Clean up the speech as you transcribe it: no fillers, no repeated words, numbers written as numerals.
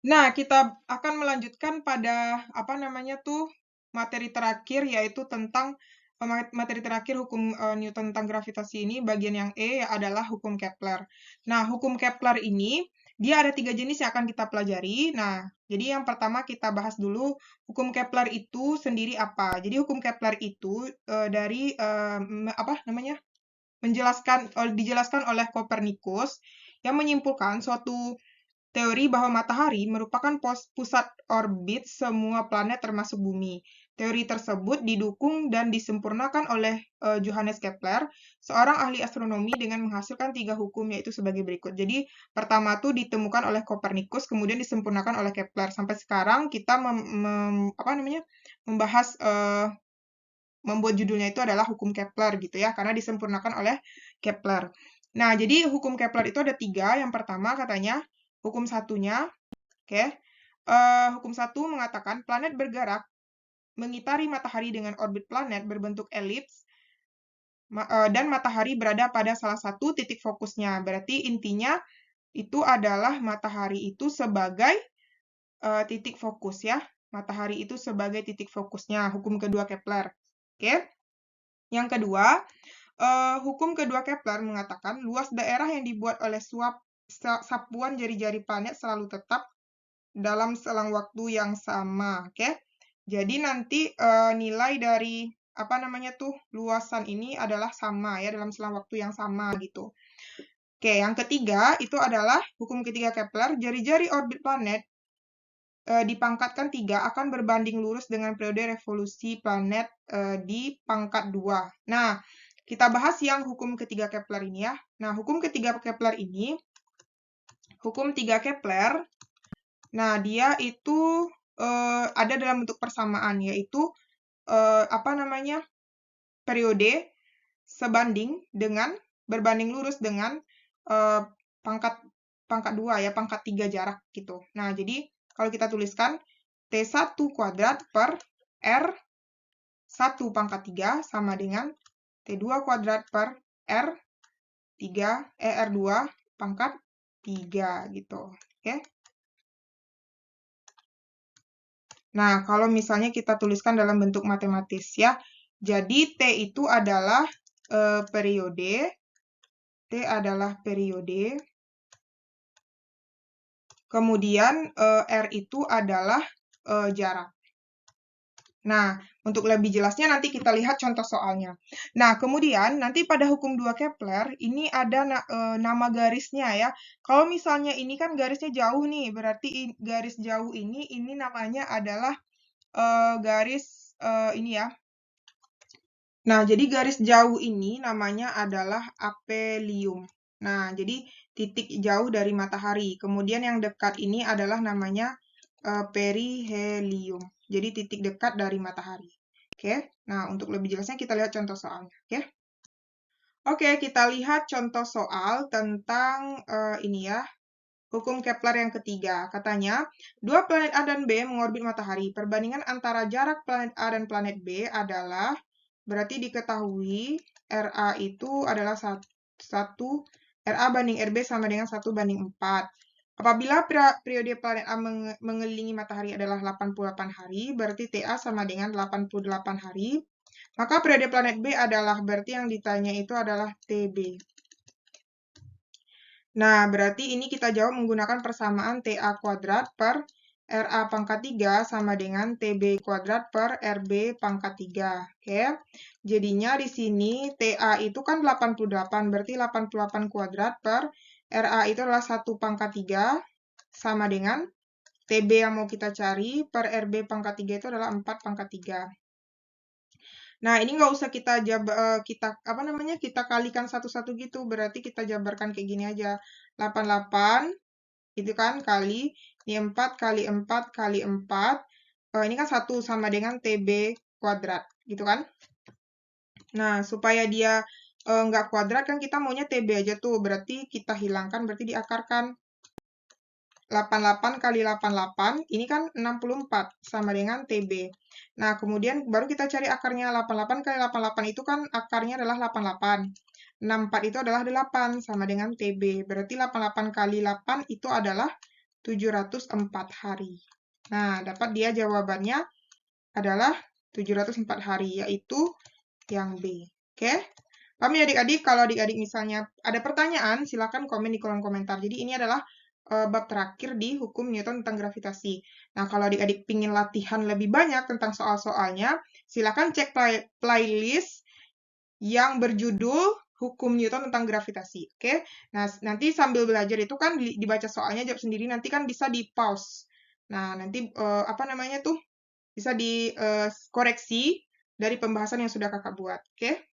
Nah, kita akan melanjutkan pada, apa namanya tuh, materi terakhir, yaitu tentang, materi terakhir hukum, Newton tentang gravitasi ini, bagian yang E adalah hukum Kepler. Nah, hukum Kepler ini, dia ada 3 jenis yang akan kita pelajari. Nah, jadi yang pertama kita bahas dulu, hukum Kepler itu sendiri apa. Jadi hukum Kepler itu, dari, apa namanya, dijelaskan oleh Kopernikus, yang menyimpulkan suatu teori bahwa matahari merupakan pusat orbit semua planet termasuk bumi. Teori tersebut didukung dan disempurnakan oleh Johannes Kepler, seorang ahli astronomi dengan menghasilkan 3 hukum yaitu sebagai berikut. Jadi pertama tuh ditemukan oleh Kopernikus, kemudian disempurnakan oleh Kepler. Sampai sekarang kita membahas membuat judulnya itu adalah hukum Kepler gitu ya, karena disempurnakan oleh Kepler. Nah, jadi hukum Kepler itu ada 3. Yang pertama katanya hukum satunya. Oke, hukum 1 mengatakan planet bergerak mengitari matahari dengan orbit planet berbentuk elips, dan matahari berada pada salah satu titik fokusnya. Berarti intinya itu adalah matahari itu sebagai titik fokus ya. Matahari itu sebagai titik fokusnya, hukum kedua Kepler. Oke. Yang kedua, hukum kedua Kepler mengatakan luas daerah yang dibuat oleh sapuan jari-jari planet selalu tetap dalam selang waktu yang sama, oke? Jadi nanti nilai dari apa namanya tuh luasan ini adalah sama ya dalam selang waktu yang sama gitu. Oke, yang ketiga itu adalah hukum ketiga Kepler, jari-jari orbit planet dipangkatkan 3 akan berbanding lurus dengan periode revolusi planet di pangkat 2. Nah, kita bahas yang hukum ketiga Kepler ini ya. Nah, hukum ketiga Kepler ini, hukum 3 Kepler, nah dia itu ada dalam bentuk persamaan, yaitu apa namanya, periode sebanding dengan berbanding lurus dengan pangkat 2 ya, pangkat 3 jarak gitu. Nah, jadi kalau kita tuliskan T1 kuadrat per R1 pangkat 3 sama dengan T2 kuadrat per R2 pangkat 3 gitu. Oke. Nah, kalau misalnya kita tuliskan dalam bentuk matematis ya. Jadi T itu adalah periode. T adalah periode. Kemudian R itu adalah jarak. Nah, untuk lebih jelasnya nanti kita lihat contoh soalnya. Nah, kemudian nanti pada hukum 2 Kepler, ini ada nama garisnya ya. Kalau misalnya ini kan garisnya jauh nih, berarti garis jauh ini namanya adalah garis ini ya. Nah, jadi garis jauh ini namanya adalah aphelion. Nah, jadi titik jauh dari matahari. Kemudian yang dekat ini adalah namanya perihelion. Jadi titik dekat dari matahari. Oke, nah untuk lebih jelasnya kita lihat contoh soalnya. Oke, kita lihat contoh soal tentang ini ya, hukum Kepler yang ketiga. Katanya, dua planet A dan B mengorbit matahari. Perbandingan antara jarak planet A dan planet B adalah, berarti diketahui RA itu adalah 1, RA banding RB sama dengan 1/4. Apabila periode planet A mengelilingi matahari adalah 88 hari, berarti TA sama dengan 88 hari. Maka periode planet B adalah, berarti yang ditanya itu adalah TB. Nah, berarti ini kita jawab menggunakan persamaan TA kuadrat per RA pangkat 3 sama dengan TB kuadrat per RB pangkat 3. Oke. Jadinya di sini TA itu kan 88, berarti 88 kuadrat per RA itu adalah 1 pangkat 3 sama dengan TB yang mau kita cari per RB pangkat 3 itu adalah 4 pangkat 3. Nah, ini nggak usah kita kita kalikan satu-satu gitu. Berarti kita jabarkan kayak gini aja. 88 itu kan kali ini 4 kali 4 kali 4. Ini kan 1 sama dengan TB kuadrat, gitu kan? Nah, supaya dia nggak kuadrat kan kita maunya TB aja tuh. Berarti kita hilangkan, berarti diakarkan. 88 kali 88, ini kan 64, sama dengan TB. Nah, kemudian baru kita cari akarnya. 88 kali 88 itu kan akarnya adalah 88. 64 itu adalah 8, sama dengan TB. Berarti 88 kali 8 itu adalah 704 hari. Nah, dapat dia jawabannya adalah 704 hari, yaitu yang B. Oke? Paham ya adik-adik? Kalau adik-adik misalnya ada pertanyaan, silakan komen di kolom komentar. Jadi ini adalah bab terakhir di hukum Newton tentang gravitasi. Nah, kalau adik-adik pingin latihan lebih banyak tentang soal-soalnya, silakan cek playlist yang berjudul Hukum Newton tentang gravitasi. Oke? Nah, nanti sambil belajar itu kan dibaca soalnya, jawab sendiri, nanti kan bisa di-pause. Nah, nanti apa namanya tuh? Bisa dikoreksi dari pembahasan yang sudah kakak buat. Oke?